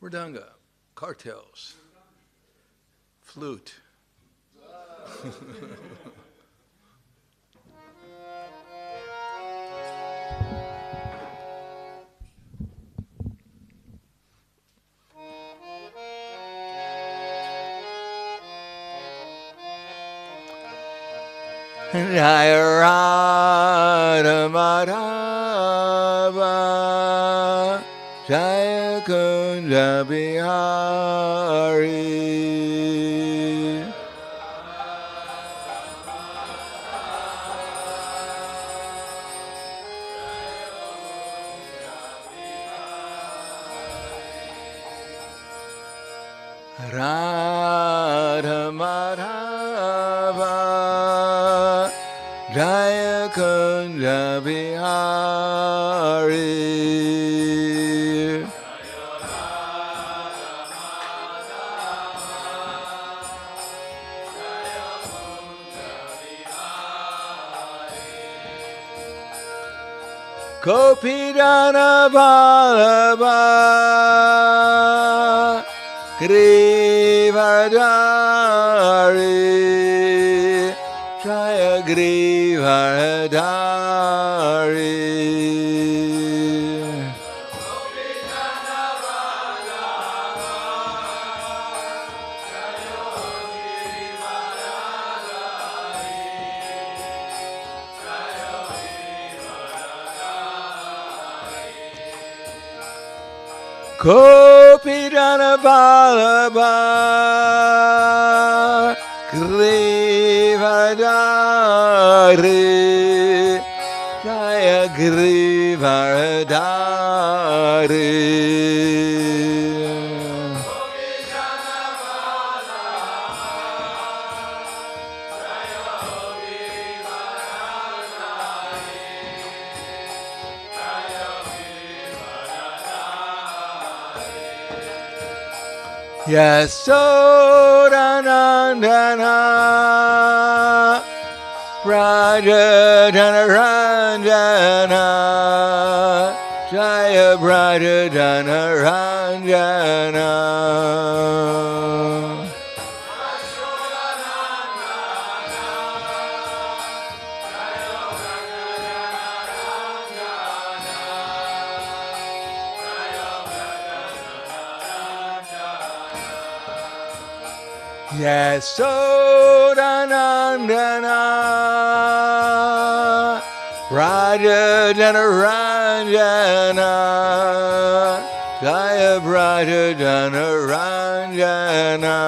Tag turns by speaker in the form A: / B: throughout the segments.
A: mridanga, cartels, flute. Jaya Madhava, Jaya Kunja Bihari. Radha Madhava, Jaya Kunja Bihari. Gopidana Vallabha, Grivardhari, Jaya Grivardhari. Gopidana Vallabha, Grivardhari, Jaya Grivardhari. Yasodanandana, Brajadana Ranjana, Jaya Brajadana Ranjana. Yasodanandana, Brajadana Ranjana, Jaya Brajadana Ranjana.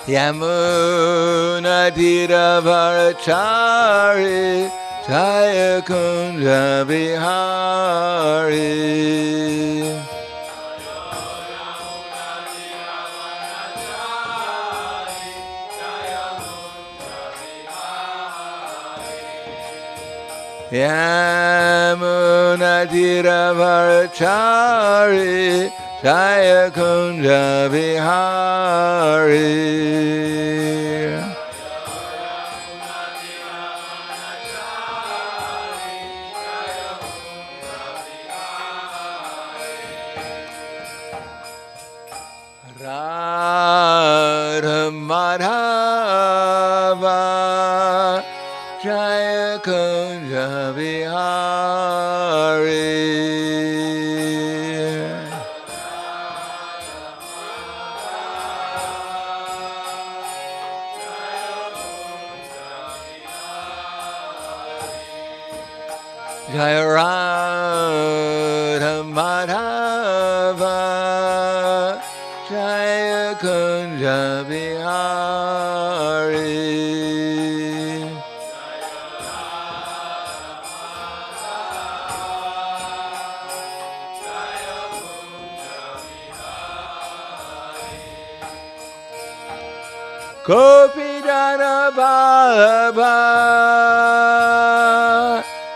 A: Yamuna Tiravarachari, Jaya Kunja Bihari. Yamuna Tiravarachari, Jaya Kunja Bihari. Radha Madhava, Jaya Kunja Bihari. Jaya Radha Madhava, Jaya Kunja Bihari. Gopidana Vallabha,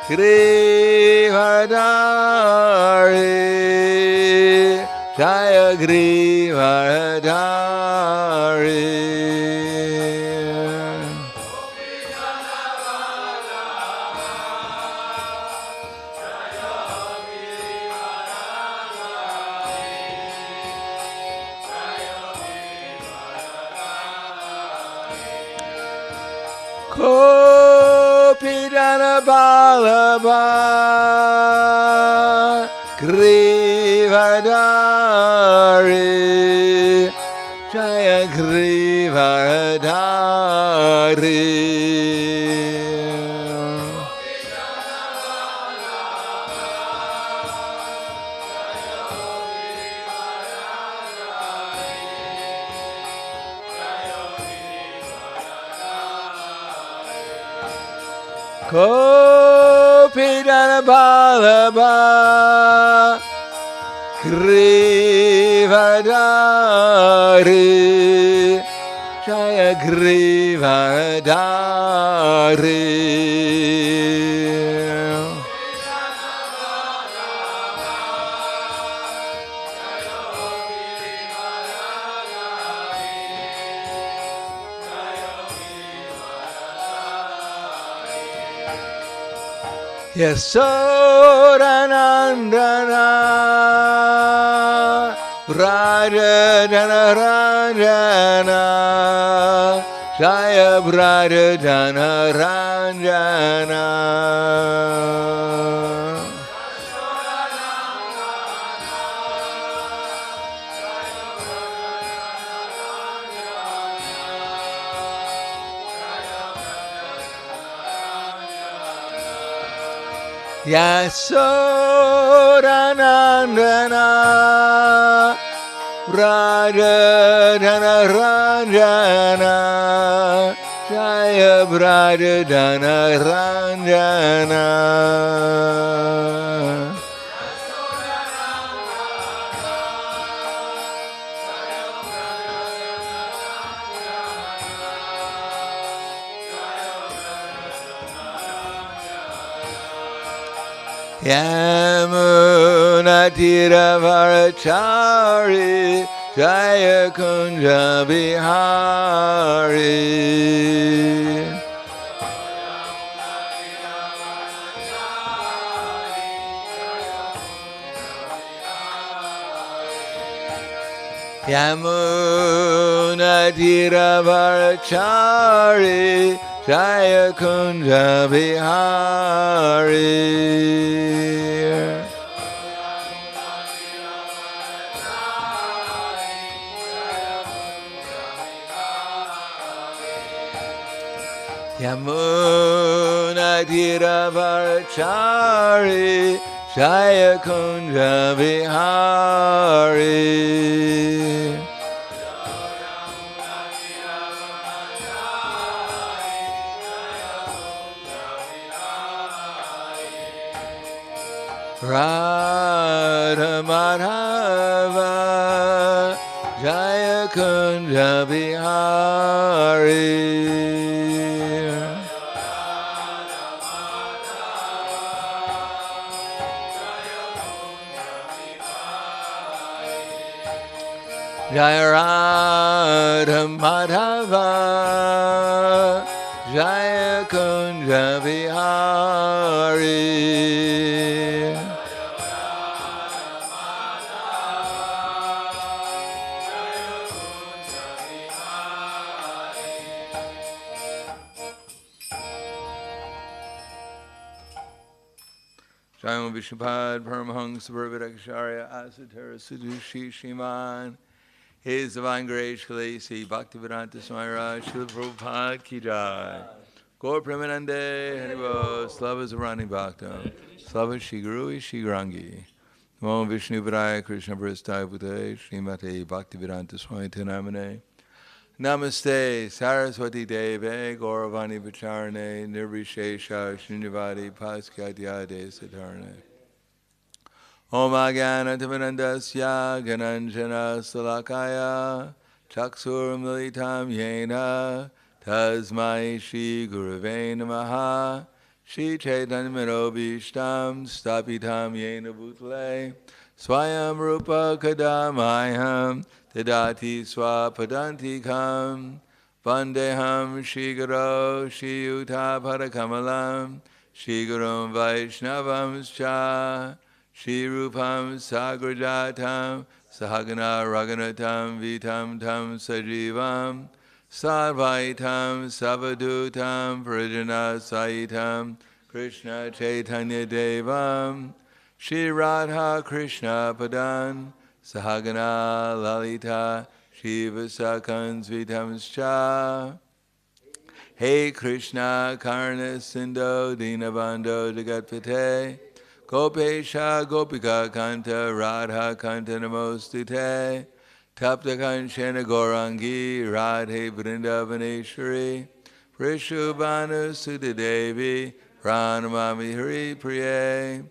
A: Grivardhari, Jaya Grivadari. Kopidana Balaba Grivadari Jaya Grivadari. Kopidana Balaba Grivadari Jaya Grivadari. Yasodanandana Brajadana Ranjana Jaya Brajadana Ranjana. Yasodanandana Brajadana Ranjana Jaya Brajadana Ranjana. Yamuna Tiravarachari Jaya Kunja Bihari. Yamuna Tiravarachari Jaya Kunja Bihari. Yamuna Tiravarachari Jaya Kunja Bihari. Radha Madhava Jaya Kunja Bihari. Jaya Radha Madhava Jaya Kunja Bihari. Jayam Vishnupad Paramahansa Parvadakasharya Asatara Sudushi Shiman. His Divine Grace Sri Bhaktivedanta Swami Maharaj Srila Prabhupada Ki Jai. Gaur Premanande Haribo Slava Zarani Bhakta Slava Shri Guru Shri Grangi. Namo Vishnu Padaya Krishna Prasthaya Bhutale Srimate Bhaktivedanta Swami Tinamane. Namaste Saraswati Deve Gauravani Vacharane Nirvishesha Shunyavadi Paskadhyade Satarane. Om Agyanatamanandasya Gananjana Salakaya Chaksur Militam Yena Tasmai Shri Gurave Namaha Shri Chaitanya Manobishtam Stapitam Yena Bhutale Swayam Rupa Kadamayam Tadati Swapadantikam Vandeham Shigaro Shiyuta Parakamalam Shigaram Vaishnavamscha Shirupam Sagrajatam Sahagana Raganatam Vitam Tam Sajivam Sarvaitam Savadutam Prajana Saitam Krishna Chaitanya Devam Shri Radha Krishna Padan Sahagana Lalita Shiva Sakans Vitamscha Hey Krishna Karna Sindho Dinabando Jagatpate Gopesha Gopika Kanta Radha Kanta Namostute Tapta Kanchana Gaurangi Radhe Vrindavaneshwari Prishubhanu Sudadevi Pranamami Hari Priye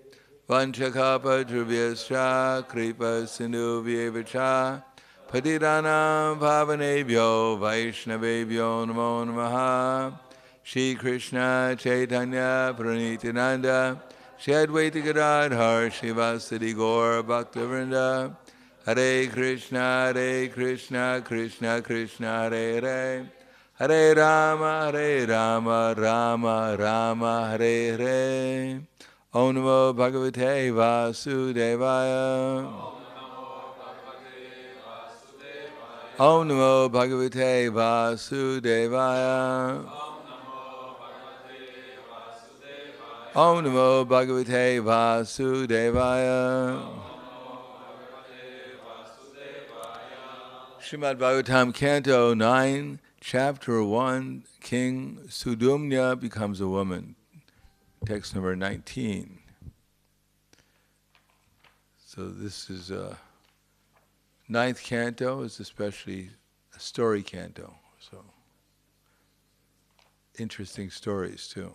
A: Vanchakapa Dhruvyascha Kripa Sindhu Vyevacha Patiranam Pavanebhyo Vaishnavebhyo Namo Namaha Shri Krishna Chaitanya Pranityananda Shri Advaita Gadadhar Shivasadi Gaur Bhaktivinoda Hare Krishna Krishna Krishna Hare Hare Hare Rama Rama Rama Hare Hare Om Namo Bhagavate Vasudevaya Om Namo Bhagavate Vasudevaya Om Namo Bhagavate Vasudevaya Srimad Bhagavatam Canto 9, Chapter 1, King Sudumna becomes a woman. Text number 19. So this is ninth canto, is especially a story canto. So interesting stories too.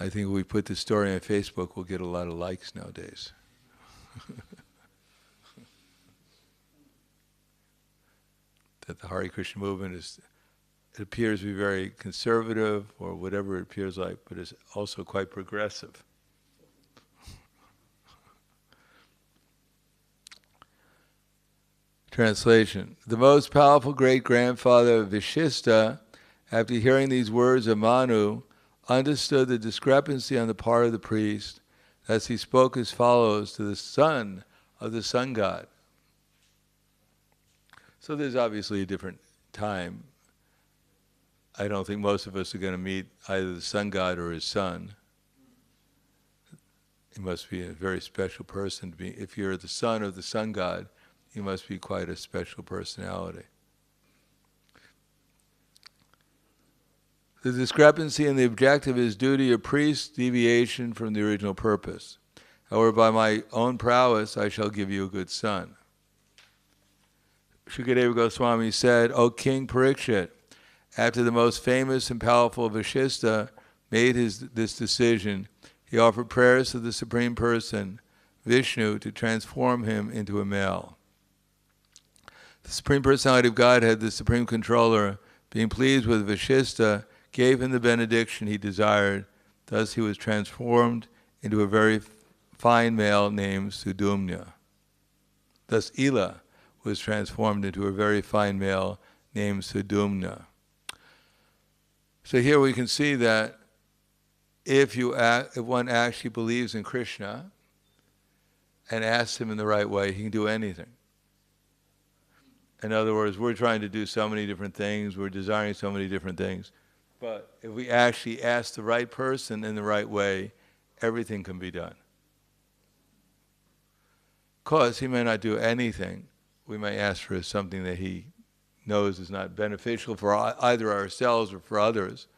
A: I think if we put the story on Facebook, we'll get a lot of likes nowadays. That the Hare Krishna movement is, it appears to be very conservative or whatever it appears like, but it's also quite progressive. Translation. The most powerful great-grandfather of Vishishta, after hearing these words of Manu, understood the discrepancy on the part of the priest, as he spoke as follows to the son of the sun god. So there's obviously a different time. I don't think most of us are going to meet either the sun god or his son. He must be a very special person to be. If you're the son of the sun god, you must be quite a special personality. The discrepancy in the objective is due to your priest's deviation from the original purpose. However, by my own prowess, I shall give you a good son. Shukadeva Goswami said, O King Parikshit, after the most famous and powerful Vashishta made this decision, he offered prayers to the Supreme Person, Vishnu, to transform him into a male. The Supreme Personality of Godhead, the Supreme Controller, being pleased with Vashishta, gave him the benediction he desired. Thus he was transformed into a very fine male named Sudumna. Thus Ila was transformed into a very fine male named Sudumna. So here we can see that if one actually believes in Krishna and asks him in the right way, he can do anything. In other words, we're trying to do so many different things, we're desiring so many different things. But if we actually ask the right person in the right way, everything can be done. Of course, he may not do anything. We may ask for something that he knows is not beneficial for either ourselves or for others.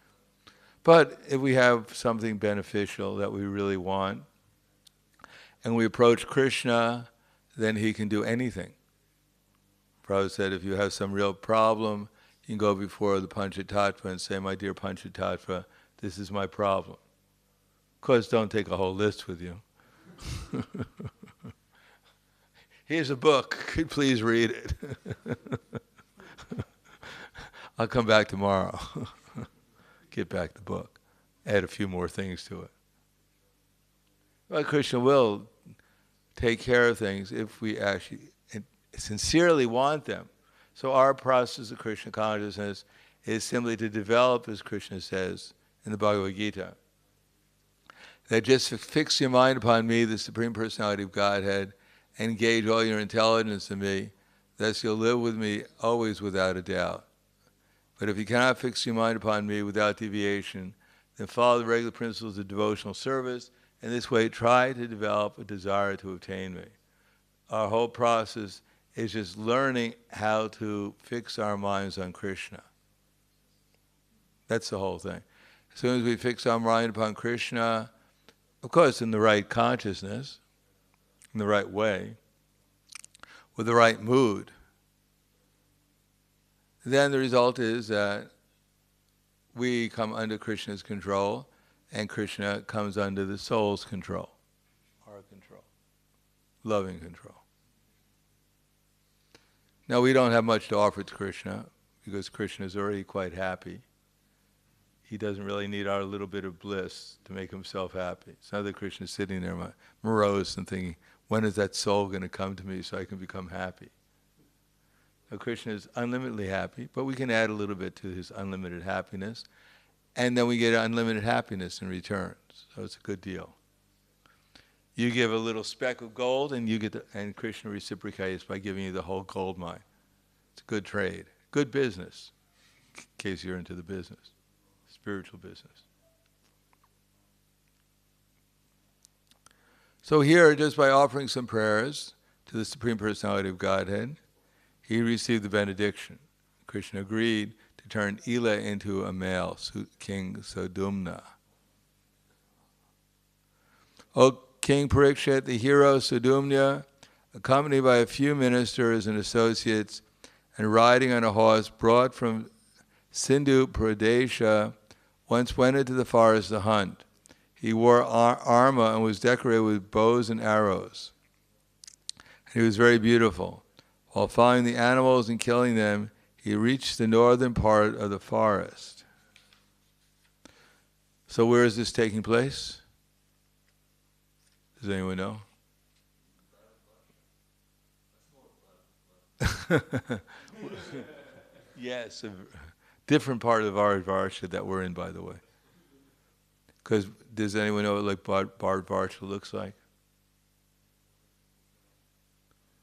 A: But if we have something beneficial that we really want, and we approach Krishna, then he can do anything. Prabhupada said, if you have some real problem, you can go before the Panchatattva and say, my dear Panchatattva, this is my problem. Of course, don't take a whole list with you. Here's a book, please read it. I'll come back tomorrow. Get back the book. add a few more things to it. Well, Krishna will take care of things if we actually sincerely want them. So our process of Krishna consciousness is simply to develop, as Krishna says in the Bhagavad Gita, that just fix your mind upon me, the Supreme Personality of Godhead, and engage all your intelligence in me, thus you'll live with me always without a doubt. But if you cannot fix your mind upon me without deviation, then follow the regular principles of devotional service, and this way try to develop a desire to obtain me. Our whole process is just learning how to fix our minds on Krishna. That's the whole thing. As soon as we fix our mind upon Krishna, of course in the right consciousness, in the right way, with the right mood, then the result is that we come under Krishna's control, and Krishna comes under the soul's control, our control, loving control. Now we don't have much to offer to Krishna, because Krishna is already quite happy. He doesn't really need our little bit of bliss to make himself happy. It's not that Krishna's sitting there morose and thinking, when is that soul going to come to me so I can become happy? Now, Krishna is unlimitedly happy, but we can add a little bit to his unlimited happiness, and then we get unlimited happiness in return. So it's a good deal. You give a little speck of gold, and and Krishna reciprocates by giving you the whole gold mine. It's a good trade, good business, in case you're into the business, spiritual business. So here, just by offering some prayers to the Supreme Personality of Godhead, he received the benediction. Krishna agreed to turn Ila into a male, King Sudumna. O King Parikshit, the hero Sudumna, accompanied by a few ministers and associates, and riding on a horse brought from Sindhu Pradesha, once went into the forest to hunt. He wore armor and was decorated with bows and arrows. And he was very beautiful. While following the animals and killing them, he reached the northern part of the forest. So where is this taking place? Does anyone know? Yes, a different part of Varsha that we're in, by the way. Because does anyone know what Varsha looks like?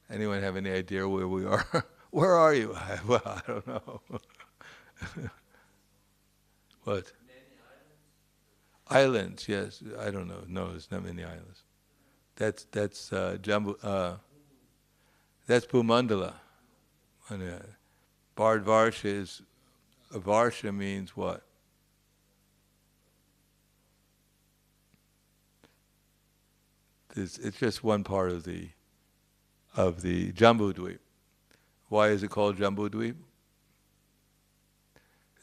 A: Anyone have any idea where we are? Where are you? Well, I don't know. What? Islands, yes. I don't know. No, there's not many islands. That's Jambu. That's Bhumandala. Varsha is. Varsha means what? It's just one part of the Jambu Dweep. Why is it called Jambu Dweep?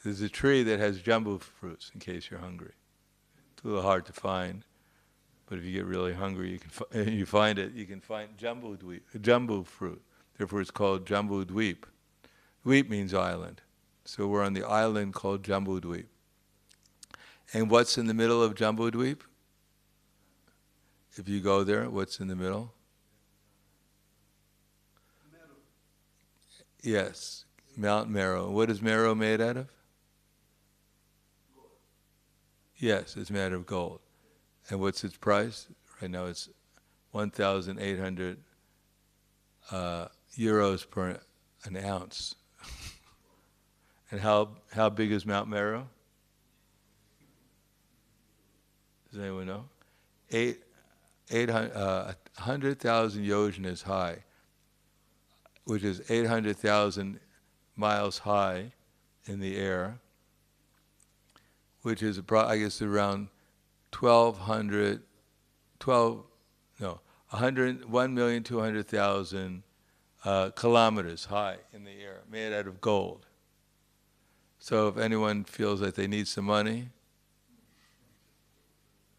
A: There's a tree that has jambu fruits, in case you're hungry. It's a little hard to find, but if you get really hungry, you find it. You can find jambu fruit. Therefore, it's called Jambu Dweep. Dweep means island. So we're on the island called Jambu Dweep. And what's in the middle of Jambu Dweep? If you go there, what's in the middle?
B: Meru.
A: Yes, Mount Meru. What is Meru made out of?
B: Gold.
A: Yes, it's made out of gold. And what's its price? Right now it's 1,800 euros per an ounce. And how big is Mount Meru? Does anyone know? 100,000 yojanas high, which is 800,000 miles high in the air, which is I guess around 1,200,000 kilometers high in the air, made out of gold. So if anyone feels that they need some money,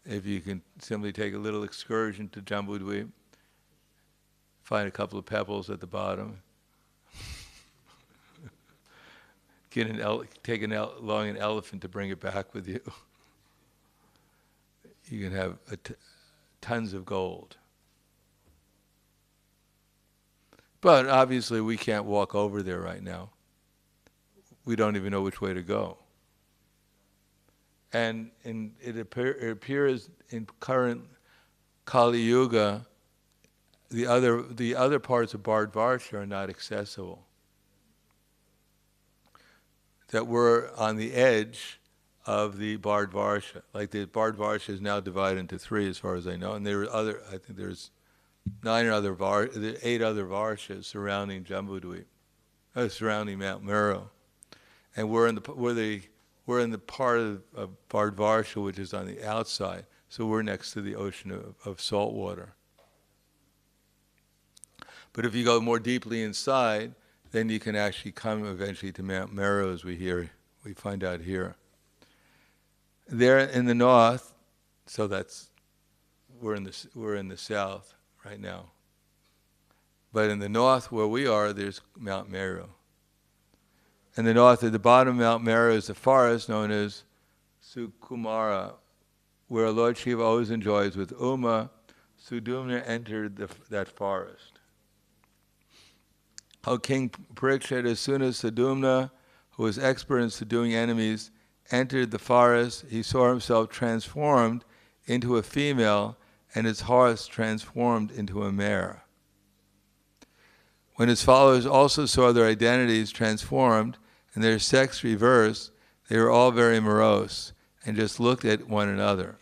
A: if you can simply take a little excursion to Jambu Dweep, find a couple of pebbles at the bottom, take along an elephant to bring it back with you. you can have tons of gold. But obviously we can't walk over there right now. We don't even know which way to go. And it appears in current Kali Yuga, the other parts of Bharatvarsha are not accessible. That we're on the edge of the Bharatvarsha. Like the Bharatvarsha is now divided into three, as far as I know, and there are other. I think there's 8 other varshas surrounding Jambudweep, surrounding Mount Meru, and we're in the part of Bharatvarsha which is on the outside. So we're next to the ocean of salt water. But if you go more deeply inside, then you can actually come eventually to Mount Meru, as we find out here. There in the north, so we're in the south right now. But in the north where we are, there's Mount Meru. In the north, at the bottom of Mount Meru is a forest known as Sukumara, where Lord Shiva always enjoys with Uma. Sudumna entered that forest. O King Parikshit, as soon as Sudumna, who was expert in subduing enemies, entered the forest, he saw himself transformed into a female and his horse transformed into a mare. When his followers also saw their identities transformed and their sex reversed, they were all very morose and just looked at one another.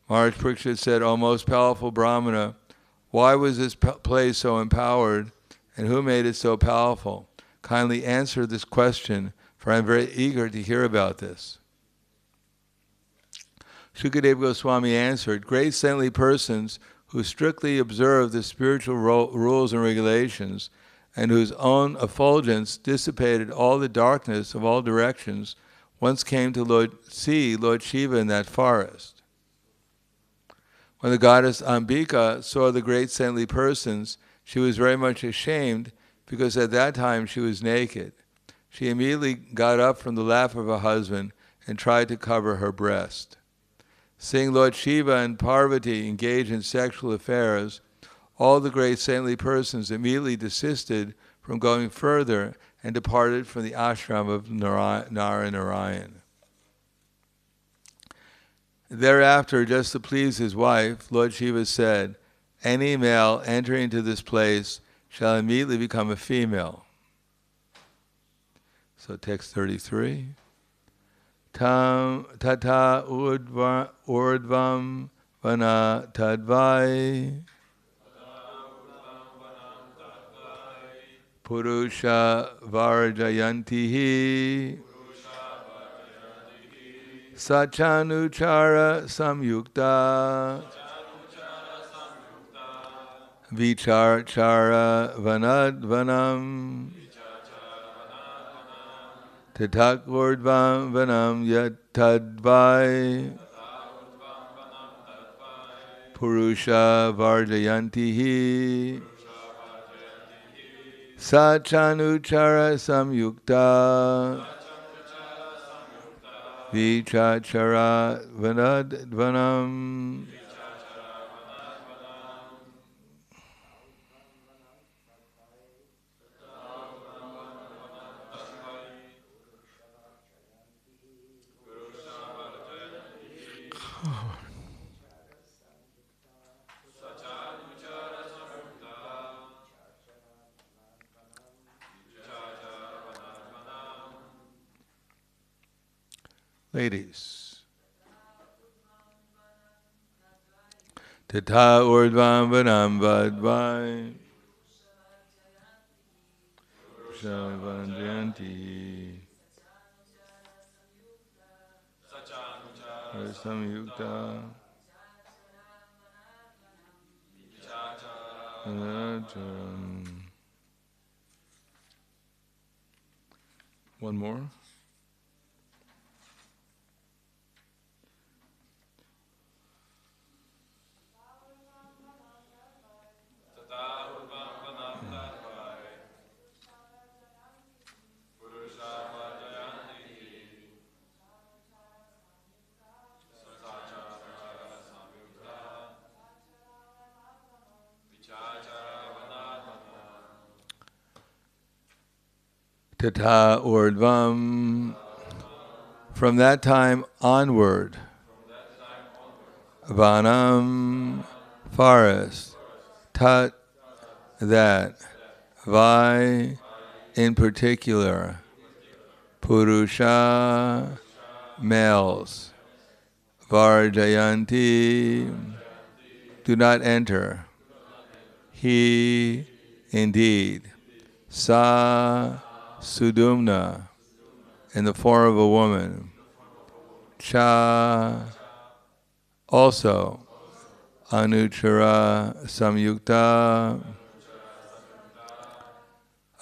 A: Maharaj Parikshit said, O most powerful Brahmana, why was this place so empowered, and who made it so powerful? Kindly answer this question, for I am very eager to hear about this. Shukadeva Goswami answered, great saintly persons who strictly observe the spiritual rules and regulations, and whose own effulgence dissipated all the darkness of all directions, once came to see Lord Shiva in that forest. When the goddess Ambika saw the great saintly persons, she was very much ashamed, because at that time she was naked. She immediately got up from the lap of her husband and tried to cover her breast. Seeing Lord Shiva and Parvati engaged in sexual affairs, all the great saintly persons immediately desisted from going further and departed from the ashram of Narayan. Thereafter, just to please his wife, Lord Shiva said, any male entering into this place shall immediately become a female. So text 33. Tam tata urdvam vana tadvai purusha varjayantihi sachanuchara samyukta vicharchara vanadvanam tathakurdvam vanam yatadvai purusha varjayantihi sachanuchara samyukta vichachara vanadvanam. Ladies. Tata urdvam vanam vadvai Shavanjanti Samyukta One more. tata urdvam. From that time onward, vanam, forest, tat, that, vai, in particular, purusha, males, varjayanti, do not enter, he, indeed, sa, sudumna, in the form of a woman, cha, also, anuchara samyukta,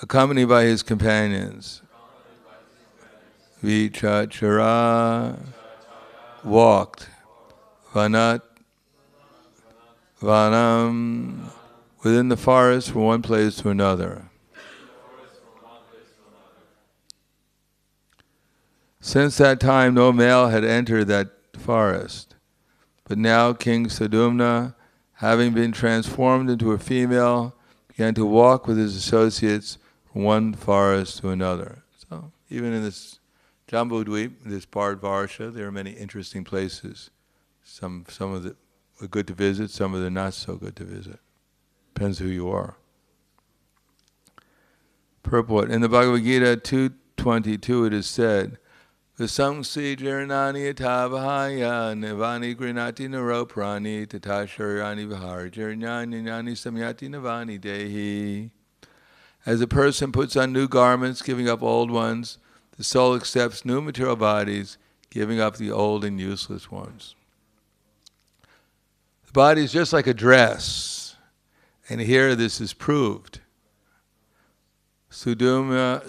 A: accompanied by his companions, vichachara, walked, vanat, vanam, within the forest from one place to another. Since that time, no male had entered that forest. But now King Sadumna, having been transformed into a female, began to walk with his associates from one forest to another. So even in this Jambudweep, this Bharatvarsha, there are many interesting places. Some of them are good to visit, some of them not so good to visit. Depends who you are. Purport. In the Bhagavad Gita 2:22 it is said, Vasangsi Jirnani Atavahaya Nivani Grinati Naro Prani Tata Sharirani Vihar Jirnani Nani Samyati Nivani Dehi. As a person puts on new garments, giving up old ones, the soul accepts new material bodies, giving up the old and useless ones. The body is just like a dress, and here this is proved. Sudumna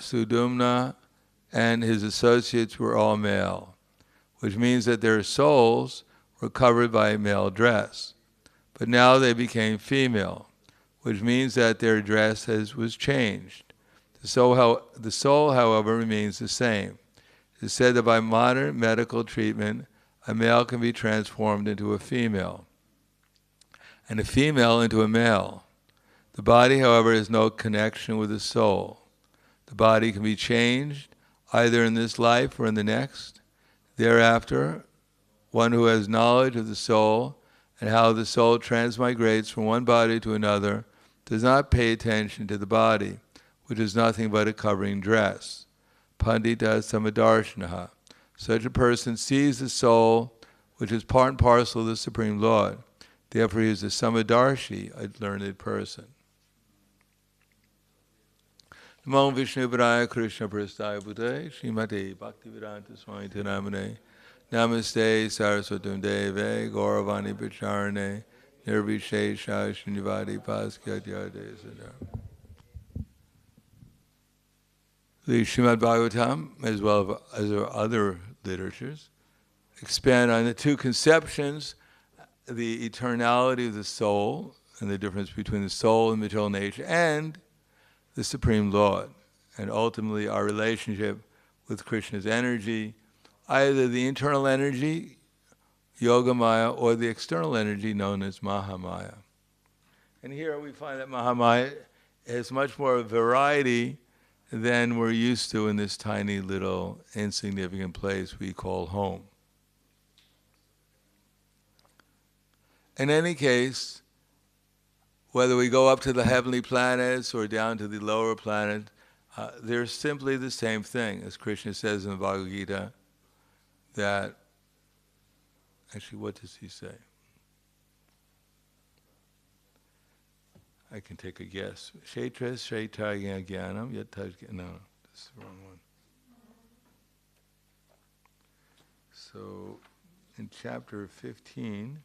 A: and his associates were all male, which means that their souls were covered by a male dress. But now they became female, which means that their dress was changed. The soul, however, remains the same. It is said that by modern medical treatment, a male can be transformed into a female, and a female into a male. The body, however, has no connection with the soul. The body can be changed either in this life or in the next. Thereafter, one who has knowledge of the soul and how the soul transmigrates from one body to another does not pay attention to the body, which is nothing but a covering dress. Pandita samadarshanaha. Such a person sees the soul, which is part and parcel of the Supreme Lord. Therefore he is a samadarshi, a learned person. Namo Vishnu Padaya Krishna Prastaya Bhute Srimate Bhaktivedanta Swami Namane Namaste Saraswatam Deve Gauravani Pacharane Nirvishesha Srinivadi Paskyatyade Sadar. The Srimad Bhagavatam, as well as other literatures, expand on the two conceptions, the eternality of the soul and the difference between the soul and material nature, and the Supreme Lord, and ultimately our relationship with Krishna's energy, either the internal energy, Yogamaya, or the external energy known as Mahamaya. And here we find that Mahamaya has much more variety than we're used to in this tiny little insignificant place we call home. In any case, whether we go up to the heavenly planets or down to the lower planet, they're simply the same thing, as Krishna says in the Bhagavad Gita, that, actually what does he say? I can take a guess. Kshetra Shreitaya Jnanam Yataj. No, this is the wrong one. So, in chapter 15,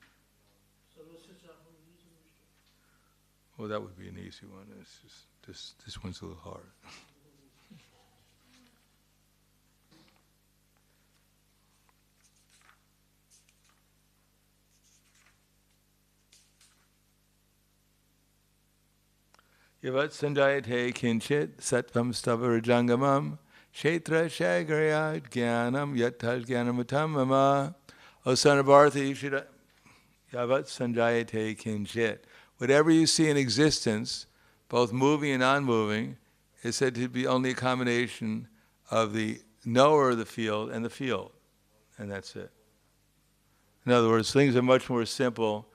A: well, that would be an easy one. It's just this one's a little hard. Yavat sanjayate kinchit satvam stavarjangamam kshetra shagarya jnanam yatal jnanamatam mama. O son of Bharata, you should yavat sanjayate kinchit. Whatever you see in existence, both moving and non-moving, is said to be only a combination of the knower of the field and the field. And that's it. In other words, things are much more simple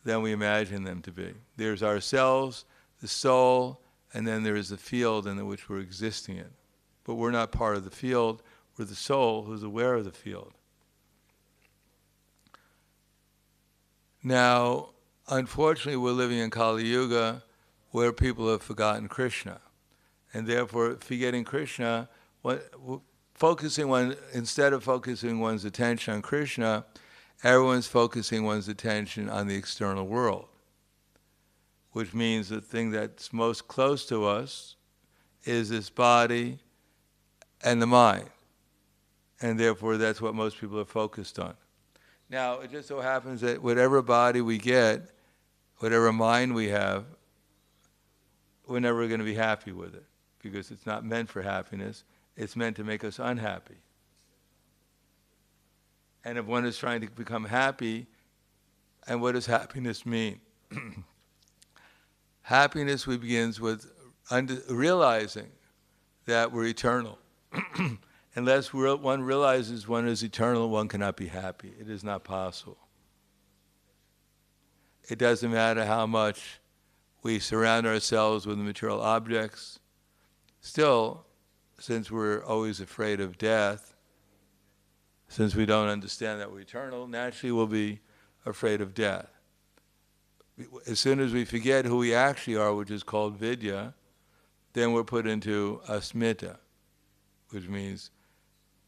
A: than we imagine them to be. There's ourselves, the soul, and then there is the field in which we're existing in. But we're not part of the field. We're the soul who's aware of the field. Now, unfortunately, we're living in Kali Yuga where people have forgotten Krishna. And therefore, forgetting Krishna, instead of focusing one's attention on Krishna, everyone's focusing one's attention on the external world, which means the thing that's most close to us is this body and the mind. And therefore, that's what most people are focused on. Now, it just so happens that whatever body we get, whatever mind we have, we're never going to be happy with it, because it's not meant for happiness. It's meant to make us unhappy. And if one is trying to become happy, and what does happiness mean? Happiness begins with realizing that we're eternal. Unless one realizes one is eternal, one cannot be happy. It is not possible. It doesn't matter how much we surround ourselves with material objects. Still, since we're always afraid of death, since we don't understand that we're eternal, naturally we'll be afraid of death. As soon as we forget who we actually are, which is called vidya, then we're put into asmita, which means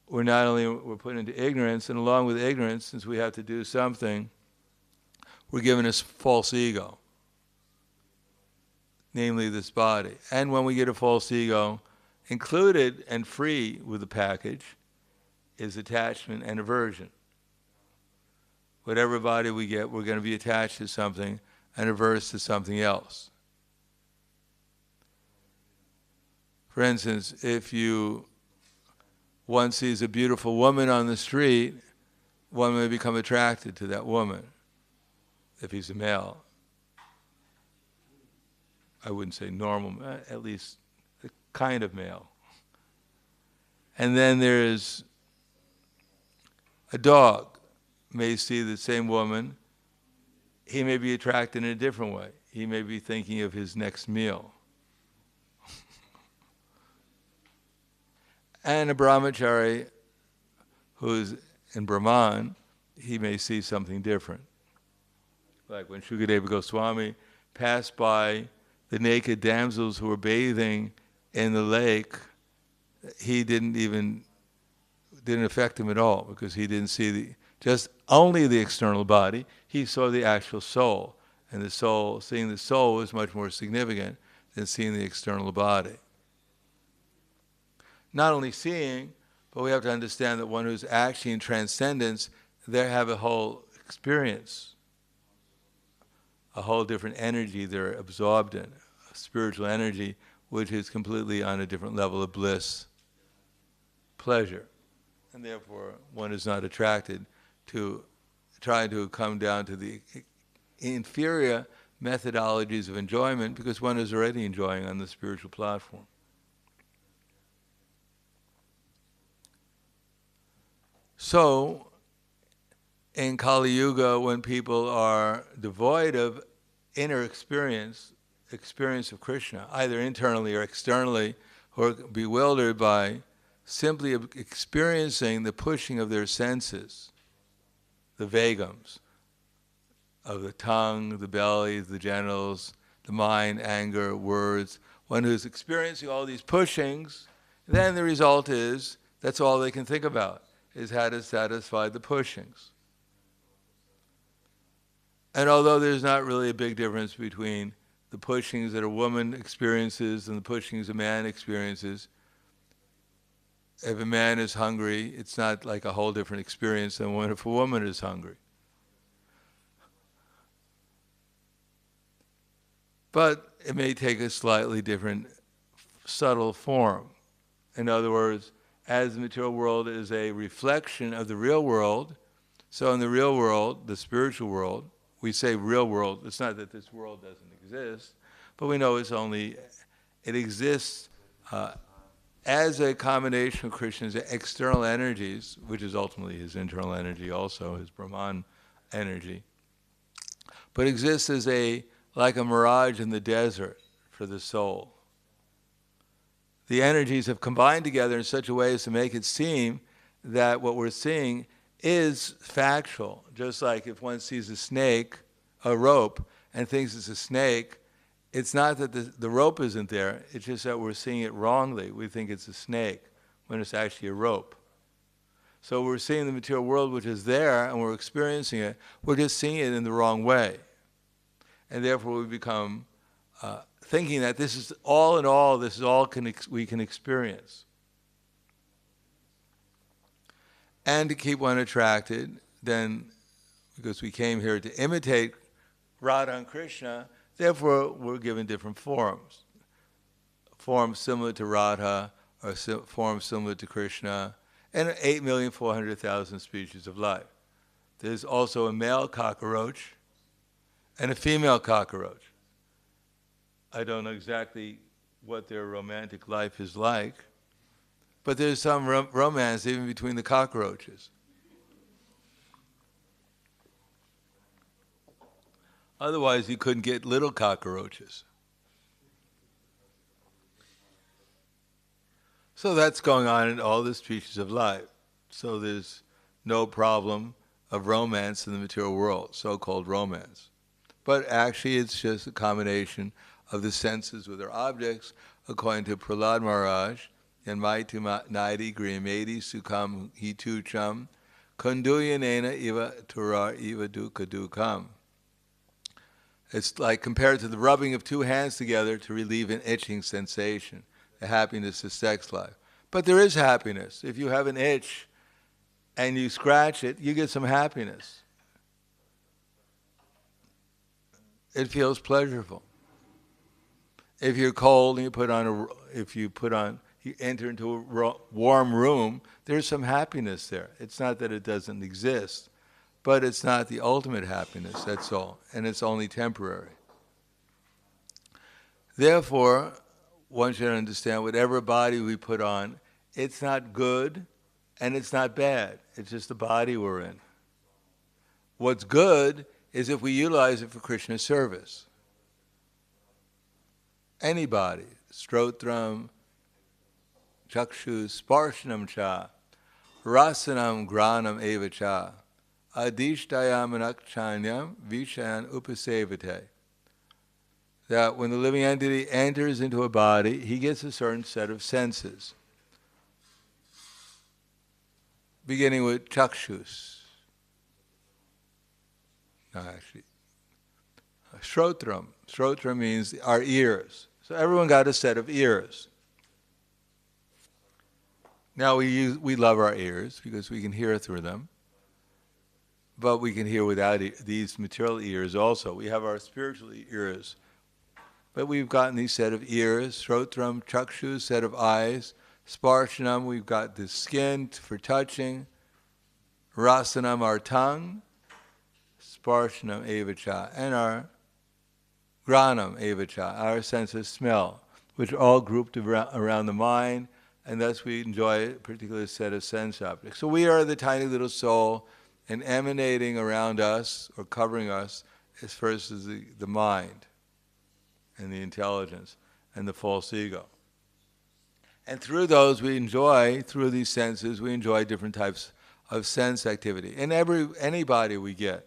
A: we're put into ignorance, and along with ignorance, since we have to do something, we're given a false ego, namely this body. And when we get a false ego, included and free with the package is attachment and aversion. Whatever body we get, we're going to be attached to something and averse to something else. For instance, if one sees a beautiful woman on the street, one may become attracted to that woman, if he's a male. I wouldn't say normal, at least the kind of male. And then there's a dog may see the same woman. He may be attracted in a different way. He may be thinking of his next meal. And a brahmachari who's in Brahman, he may see something different. Like when Shukadeva Goswami passed by the naked damsels who were bathing in the lake, he didn't affect him at all, because he didn't see just only the external body. He saw the actual soul, and seeing the soul was much more significant than seeing the external body. Not only seeing, but we have to understand that one who's actually in transcendence, they have a whole experience, a whole different energy they're absorbed in, a spiritual energy which is completely on a different level of bliss, pleasure. And therefore, one is not attracted to trying to come down to the inferior methodologies of enjoyment, because one is already enjoying on the spiritual platform. So, in Kali Yuga, when people are devoid of inner experience of Krishna, either internally or externally, or bewildered by simply experiencing the pushing of their senses, the vagams, of the tongue, the belly, the genitals, the mind, anger, words, one who's experiencing all these pushings, then the result is, that's all they can think about, is how to satisfy the pushings. And although there's not really a big difference between the pushings that a woman experiences and the pushings a man experiences, if a man is hungry, it's not like a whole different experience than if a woman is hungry. But it may take a slightly different, subtle form. In other words, as the material world is a reflection of the real world, so in the real world, the spiritual world, we say real world, it's not that this world doesn't exist, but we know it exists as a combination of Krishna's external energies, which is ultimately his internal energy also, his Brahman energy, but exists as like a mirage in the desert for the soul. The energies have combined together in such a way as to make it seem that what we're seeing is factual. Just like if one sees a snake, a rope, and thinks it's a snake, it's not that the rope isn't there, it's just that we're seeing it wrongly. We think it's a snake when it's actually a rope. So we're seeing the material world which is there and we're experiencing it, we're just seeing it in the wrong way. And therefore we become thinking that this is all in all, this is all we can experience. And to keep one attracted, then, because we came here to imitate Radha and Krishna, therefore we're given different forms. Forms similar to Radha, or forms similar to Krishna, and 8,400,000 species of life. There's also a male cockroach and a female cockroach. I don't know exactly what their romantic life is like, but there's some romance even between the cockroaches. Otherwise, you couldn't get little cockroaches. So that's going on in all the species of life. So there's no problem of romance in the material world, so-called romance. But actually, it's just a combination of the senses with their objects, according to Prahlad Maharaj, and Maitu Naidi Grimedi Sukam Hitucham, Kunduyanena Iva Turar Iva Dukkha Dukkam. It's like compared to the rubbing of two hands together to relieve an itching sensation, the happiness of sex life. But there is happiness. If you have an itch and you scratch it, you get some happiness. It feels pleasurable. If you're cold and you enter into a warm room, there's some happiness there. It's not that it doesn't exist, but it's not the ultimate happiness, that's all. And it's only temporary. Therefore, one should understand whatever body we put on, it's not good and it's not bad. It's just the body we're in. What's good is if we utilize it for Krishna's service. Anybody, strotram, chakshu, sparshanam cha, rasanam granam eva cha, adishtayam anakchanyam vishayan upasevate. That when the living entity enters into a body, he gets a certain set of senses. Beginning with chakshus. No, actually. Shrotram. Shrotram means our ears. So everyone got a set of ears. Now we love our ears because we can hear through them. But we can hear without these material ears also. We have our spiritual ears. But we've gotten these set of ears, shrotram, chakshu, set of eyes, sparshanam, we've got the skin for touching, rasanam, our tongue, sparshanam, evacha, and our granam, evacha, our sense of smell, which are all grouped around the mind, and thus we enjoy a particular set of sense objects. So we are the tiny little soul, and emanating around us, or covering us, is first is the mind, and the intelligence, and the false ego. And through those we enjoy, through these senses, we enjoy different types of sense activity. In any body we get.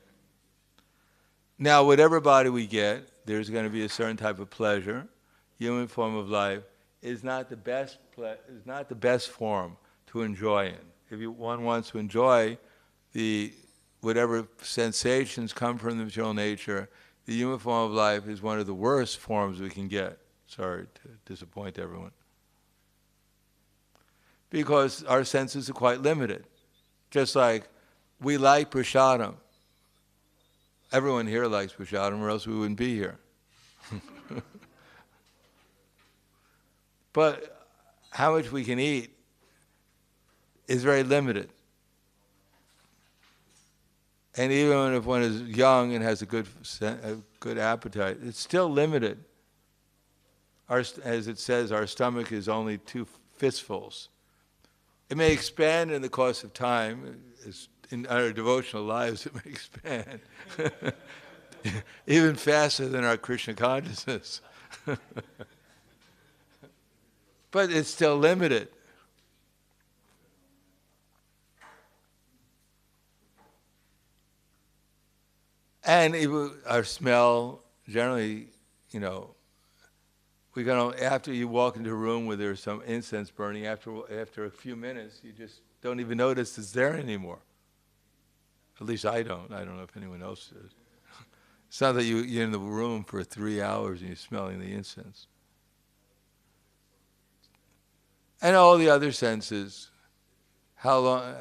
A: Now, whatever body we get, there's going to be a certain type of pleasure. Human form of life is not the best form to enjoy in. If one wants to enjoy whatever sensations come from the material nature, the human form of life is one of the worst forms we can get. Sorry to disappoint everyone. Because our senses are quite limited. Just like we like prasadam. Everyone here likes prasadam, or else we wouldn't be here. But how much we can eat is very limited. And even if one is young and has a good appetite, it's still limited. as it says, our stomach is only 2 fistfuls. It may expand in the course of time. In our devotional lives, it may expand even faster than our Krishna consciousness. But it's still limited. And our smell, generally, we can after you walk into a room where there's some incense burning, after a few minutes, you just don't even notice it's there anymore. At least I don't. I don't know if anyone else does. It's not that you're in the room for 3 hours and you're smelling the incense. And all the other senses, how long,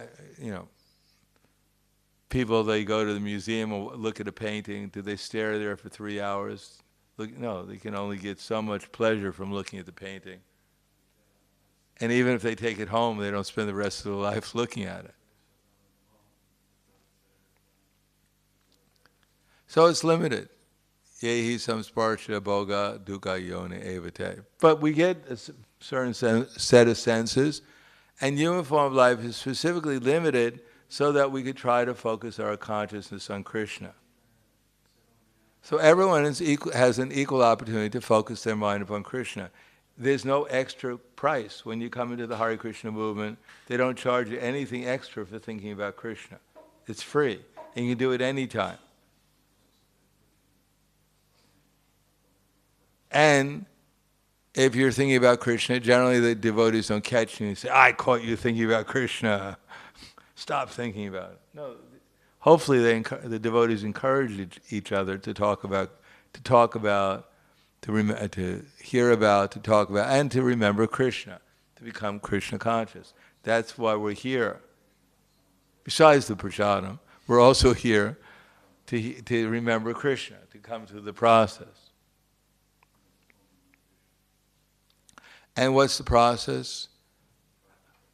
A: people, they go to the museum or look at a painting. Do they stare there for 3 hours? No, they can only get so much pleasure from looking at the painting. And even if they take it home, they don't spend the rest of their life looking at it. So it's limited. Yehi samsparsha boga dukkha yone evate. But we get a certain set of senses, and uniform life is specifically limited so that we could try to focus our consciousness on Krishna. So everyone has an equal opportunity to focus their mind upon Krishna. There's no extra price. When you come into the Hare Krishna movement, they don't charge you anything extra for thinking about Krishna. It's free, and you can do it anytime. And if you're thinking about Krishna, generally the devotees don't catch you and say, I caught you thinking about Krishna. Stop thinking about it. No, hopefully the devotees encourage each other to hear about, and to remember Krishna, to become Krishna conscious. That's why we're here. Besides the prasadam, we're also here to remember Krishna, to come through the process. And what's the process?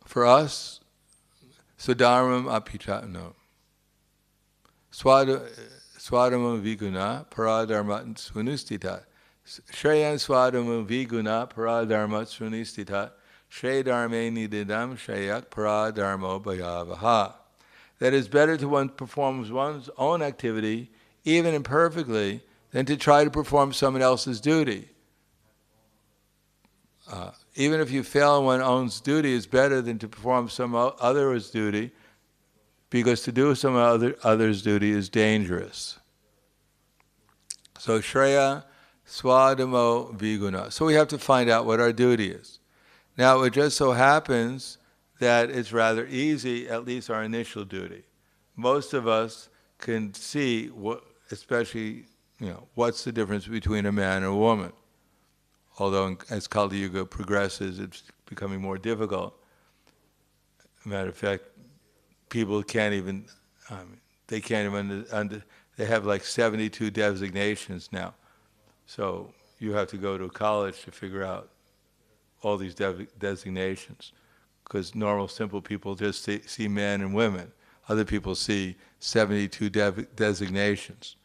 A: For us, Swadharmam apita, no. Swadharmam viguna paradharmat svanustita. Shreyan swadharmam viguna paradharmat svanustita. Shredharme nididam shreyak paradharmo bhayavaha. That is better to one performs one's own activity, even imperfectly, than to try to perform someone else's duty. Even if you fail in one's own duty, is better than to perform some other's duty, because to do some other's duty is dangerous. So Shreya Swadamo Viguna. So we have to find out what our duty is. Now it just so happens that it's rather easy, at least our initial duty. Most of us can see what's the difference between a man and a woman. Although as Kali Yuga progresses, it's becoming more difficult. Matter of fact, people can't even, they have like 72 designations now. So you have to go to college to figure out all these designations. Because normal, simple people just see men and women. Other people see 72 designations.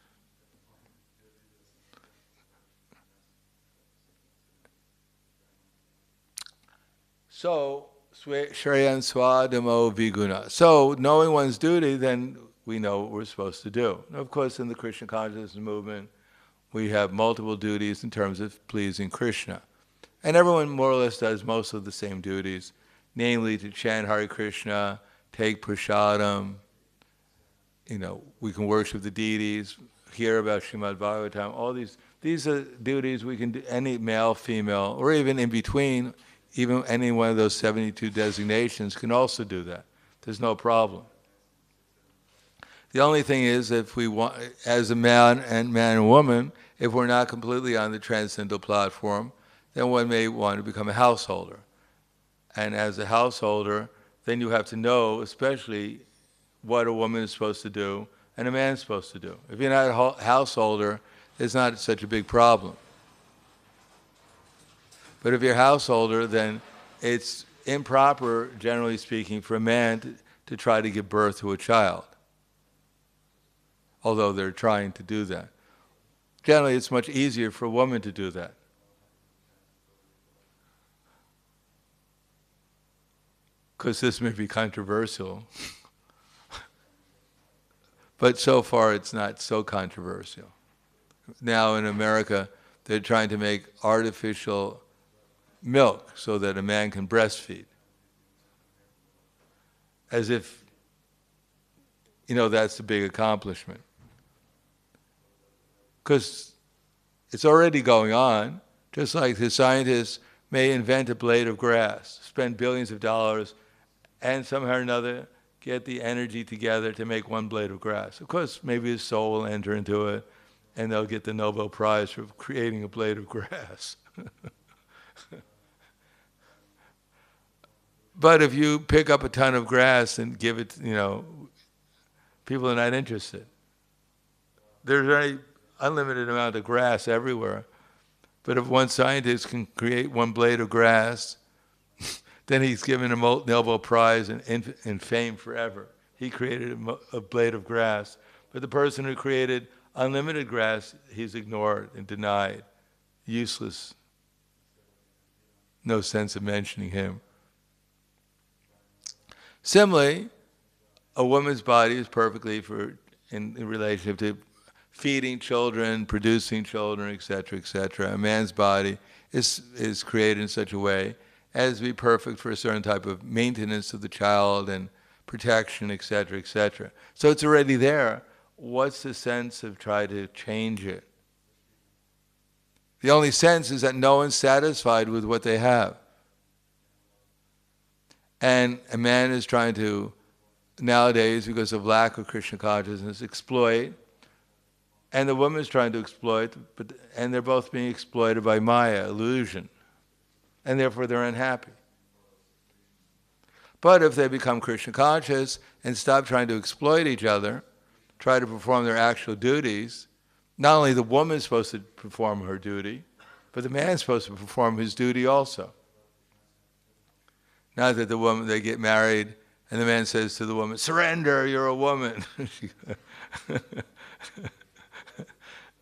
A: So, Shreyan Swadamo Viguna. So, knowing one's duty, then we know what we're supposed to do. And of course, in the Krishna consciousness movement, we have multiple duties in terms of pleasing Krishna. And everyone more or less does most of the same duties, namely to chant Hare Krishna, take prasadam, we can worship the deities, hear about Srimad Bhagavatam, all these are duties we can do, any male, female, or even in between. Even any one of those 72 designations can also do that. There's no problem. The only thing is, if we want, as a man and woman, if we're not completely on the transcendental platform, then one may want to become a householder. And as a householder, then you have to know, especially, what a woman is supposed to do and a man is supposed to do. If you're not a householder, it's not such a big problem. But if you're a householder, then it's improper, generally speaking, for a man to try to give birth to a child. Although they're trying to do that. Generally, it's much easier for a woman to do that. because this may be controversial. But so far it's not so controversial. Now in America, they're trying to make artificial milk so that a man can breastfeed. As if, that's a big accomplishment. Because it's already going on, just like the scientists may invent a blade of grass, spend billions of dollars, and somehow or another get the energy together to make one blade of grass. Of course, maybe his soul will enter into it, and they'll get the Nobel Prize for creating a blade of grass. But if you pick up a ton of grass and give it, people are not interested. There's an unlimited amount of grass everywhere. But if one scientist can create one blade of grass, then he's given a Nobel Prize and fame forever. He created a blade of grass. But the person who created unlimited grass, he's ignored and denied. Useless. No sense of mentioning him. Similarly, a woman's body is perfectly in relationship to feeding children, producing children, etc., etc. A man's body is created in such a way as to be perfect for a certain type of maintenance of the child and protection, etc., etc. So it's already there. What's the sense of trying to change it? The only sense is that no one's satisfied with what they have. And a man is trying to, nowadays, because of lack of Krishna consciousness, exploit. And the woman is trying to exploit, and they're both being exploited by Maya, illusion. And therefore they're unhappy. But if they become Krishna conscious and stop trying to exploit each other, try to perform their actual duties, not only the woman is supposed to perform her duty, but the man is supposed to perform his duty also. Not that they get married and the man says to the woman, "Surrender, you're a woman."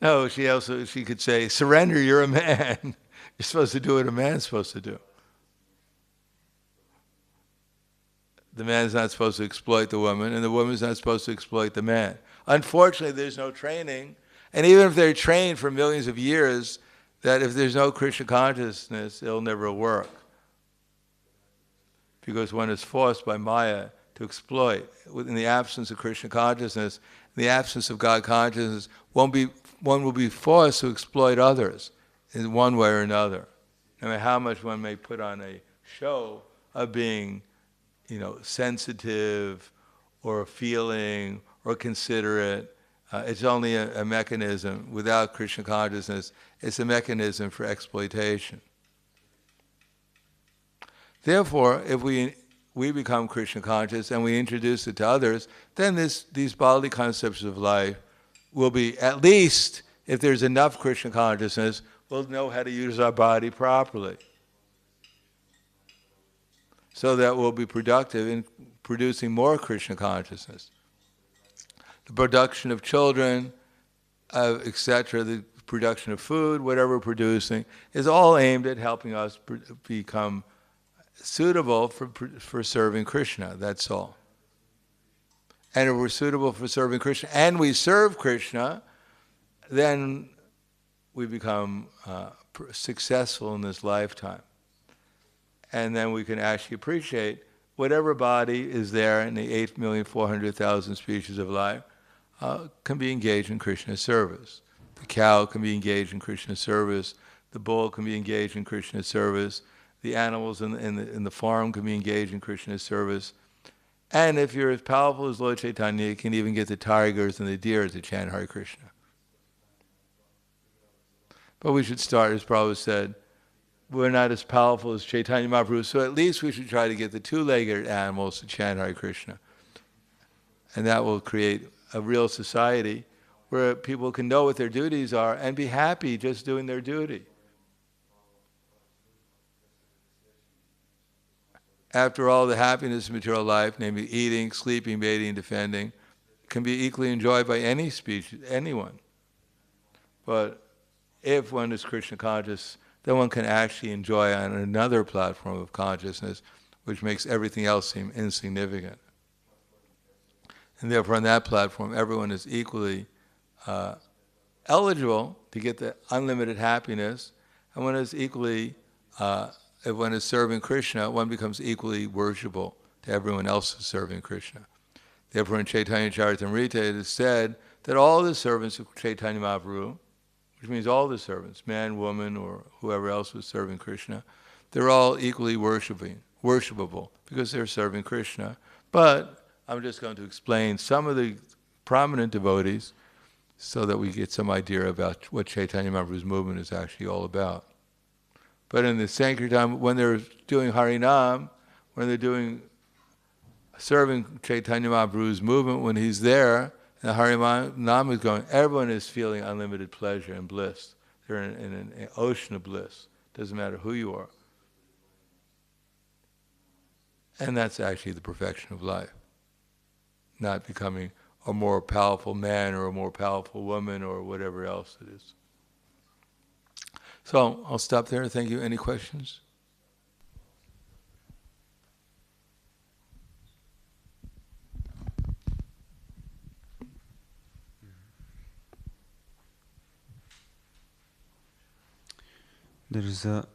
A: No, she could say, "Surrender, you're a man." You're supposed to do what a man's supposed to do. The man is not supposed to exploit the woman, and the woman is not supposed to exploit the man. Unfortunately, there's no training, and even if they're trained for millions of years, that if there's no Krishna consciousness, it'll never work. Because one is forced by Maya to exploit. In the absence of Krishna consciousness, in the absence of God consciousness, one will be forced to exploit others in one way or another. No matter how much one may put on a show of being, sensitive or feeling or considerate, it's only a mechanism. Without Krishna consciousness, it's a mechanism for exploitation. Therefore, if we become Krishna conscious and we introduce it to others, then these bodily concepts of life will be, at least if there's enough Krishna consciousness, we'll know how to use our body properly. So that we'll be productive in producing more Krishna consciousness. The production of children, etc., the production of food, whatever we're producing, is all aimed at helping us become suitable for serving Krishna, that's all. And if we're suitable for serving Krishna, and we serve Krishna, then we become successful in this lifetime. And then we can actually appreciate whatever body is there in the 8,400,000 species of life can be engaged in Krishna's service. The cow can be engaged in Krishna's service. The bull can be engaged in Krishna's service. The animals in the farm can be engaged in Krishna's service. And if you're as powerful as Lord Chaitanya, you can even get the tigers and the deer to chant Hare Krishna. But we should start, as Prabhupada said, we're not as powerful as Chaitanya Mahaprabhu, so at least we should try to get the two-legged animals to chant Hare Krishna. And that will create a real society where people can know what their duties are and be happy just doing their duty. After all, the happiness of material life, namely eating, sleeping, bathing, and defending, can be equally enjoyed by any species, anyone. But if one is Krishna conscious, then one can actually enjoy on another platform of consciousness, which makes everything else seem insignificant. And therefore, on that platform, everyone is equally eligible to get the unlimited happiness, and one is equally, if one is serving Krishna, one becomes equally worshipable to everyone else who's serving Krishna. Therefore, in Chaitanya Charitamrita, it is said that all the servants of Chaitanya Mahaprabhu, which means all the servants, man, woman, or whoever else was serving Krishna, they're all equally worshipable because they're serving Krishna. But I'm just going to explain some of the prominent devotees so that we get some idea about what Chaitanya Mahaprabhu's movement is actually all about. But in the Sankirtan, when they're doing Harinam, when they're serving Chaitanya Mahaprabhu's movement, when he's there, and the Harinam is going, everyone is feeling unlimited pleasure and bliss. They're in an ocean of bliss. Doesn't matter who you are. And that's actually the perfection of life. Not becoming a more powerful man or a more powerful woman or whatever else it is. So I'll stop there. Thank you. Any questions?
C: There is a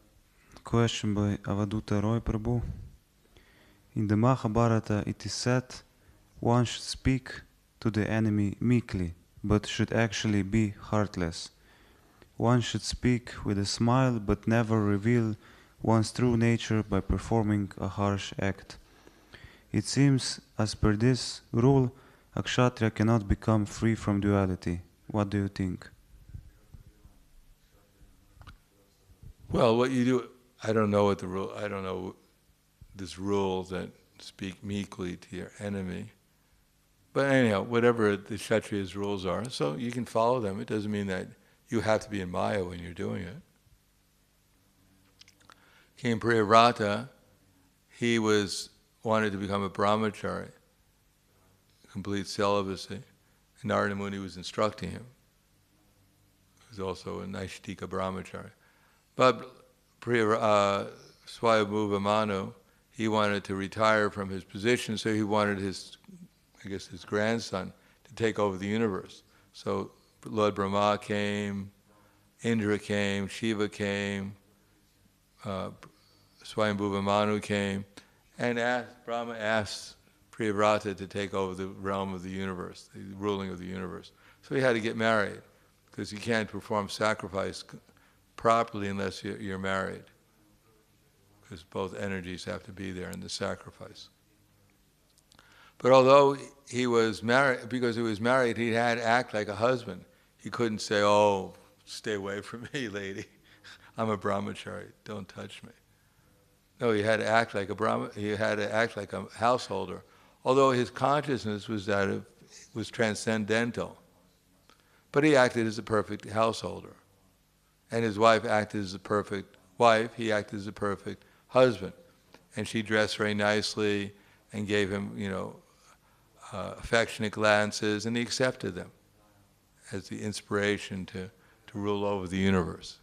C: question by Avaduta Roy Prabhu. In the Mahabharata it is said one should speak to the enemy meekly, but should actually be heartless. One should speak with a smile, but never reveal one's true nature by performing a harsh act. It seems, as per this rule, a kshatriya cannot become free from duality. What do you think?
A: Well, what you do, I don't know this rule that speak meekly to your enemy. But anyhow, whatever the Kshatriya's rules are, so you can follow them. It doesn't mean that you have to be in Maya when you're doing it. King Priyavrata, he wanted to become a brahmachari, complete celibacy. And Narada Muni was instructing him. He was also a Naishtika brahmachari. But Swayambhuva Manu, he wanted to retire from his position, so he wanted his grandson to take over the universe. So Lord Brahma came, Indra came, Shiva came, Swayambhuva Manu came, and Brahma asked Priyavrata to take over the realm of the universe, the ruling of the universe. So he had to get married, because you can't perform sacrifice properly unless you're married, because both energies have to be there in the sacrifice. But although he was married, because he was married, he had to act like a husband. He couldn't say, "Oh, stay away from me, lady. I'm a brahmachari. Don't touch me." No, he had to act like he had to act like a householder. Although his consciousness was transcendental, but he acted as a perfect householder. And his wife acted as a perfect wife, he acted as a perfect husband. And she dressed very nicely and gave him, affectionate glances, and he accepted them as the inspiration to rule over the universe.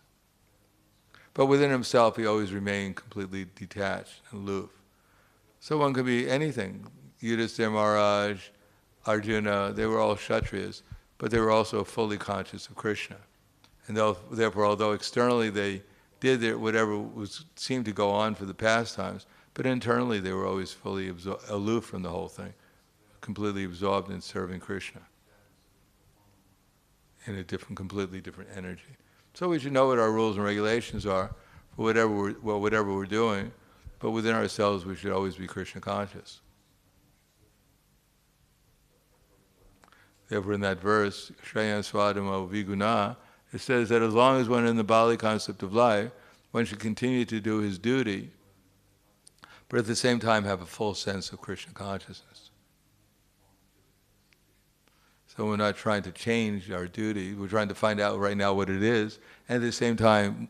A: But within himself, he always remained completely detached and aloof. So one could be anything. Yudhisthira Maharaj, Arjuna, they were all Kshatriyas, but they were also fully conscious of Krishna. And therefore, although externally they did whatever seemed to go on for the pastimes, but internally they were always fully aloof from the whole thing, completely absorbed in serving Krishna in a completely different energy. So we should know what our rules and regulations are for whatever we're doing, but within ourselves we should always be Krishna conscious. Therefore, in that verse, Shreyan Swadamo Viguna, it says that as long as one in the Bali concept of life, one should continue to do his duty, but at the same time have a full sense of Krishna consciousness. So we're not trying to change our duty, we're trying to find out right now what it is, and at the same time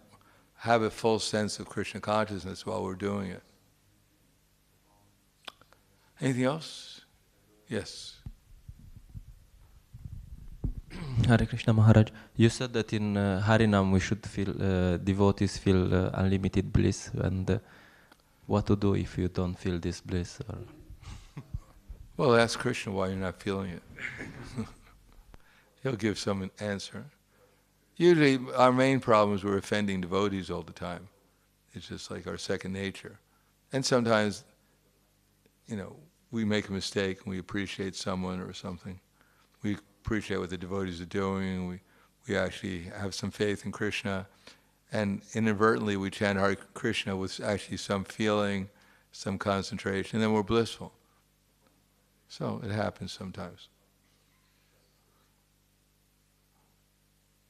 A: have a full sense of Krishna consciousness while we're doing it. Anything else? Yes.
D: Hare Krishna Maharaj, you said that in Harinam we should feel, devotees feel unlimited bliss, and what to do if you don't feel this bliss? Or
A: Well, ask Krishna why you're not feeling it. He'll give some answer. Usually our main problem is we're offending devotees all the time. It's just like our second nature. And sometimes, we make a mistake and we appreciate someone or something. We appreciate what the devotees are doing. We actually have some faith in Krishna. And inadvertently we chant Hare Krishna with actually some feeling, some concentration, and then we're blissful. So it happens sometimes.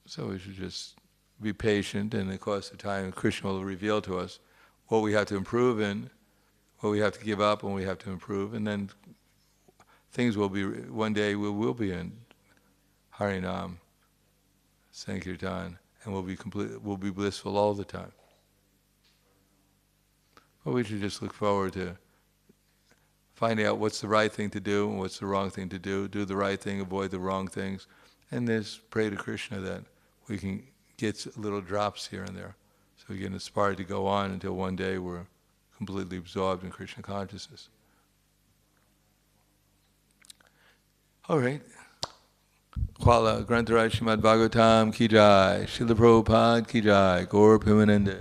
A: So we should just be patient, and in the course of time, Krishna will reveal to us what we have to improve in, what we have to give up, and what we have to improve, and then things will be, one day we will be in Harinam, Sankirtan, and we'll be blissful all the time. But we should just look forward to finding out what's the right thing to do and what's the wrong thing to do the right thing, avoid the wrong things, and just pray to Krishna that we can get little drops here and there, so we get inspired to go on until one day we're completely absorbed in Krishna consciousness. All right. Kvala Grantaraj Srimad Bhagavatam ki jai, Srila Prabhupada ki jai, Gaur Pimanande.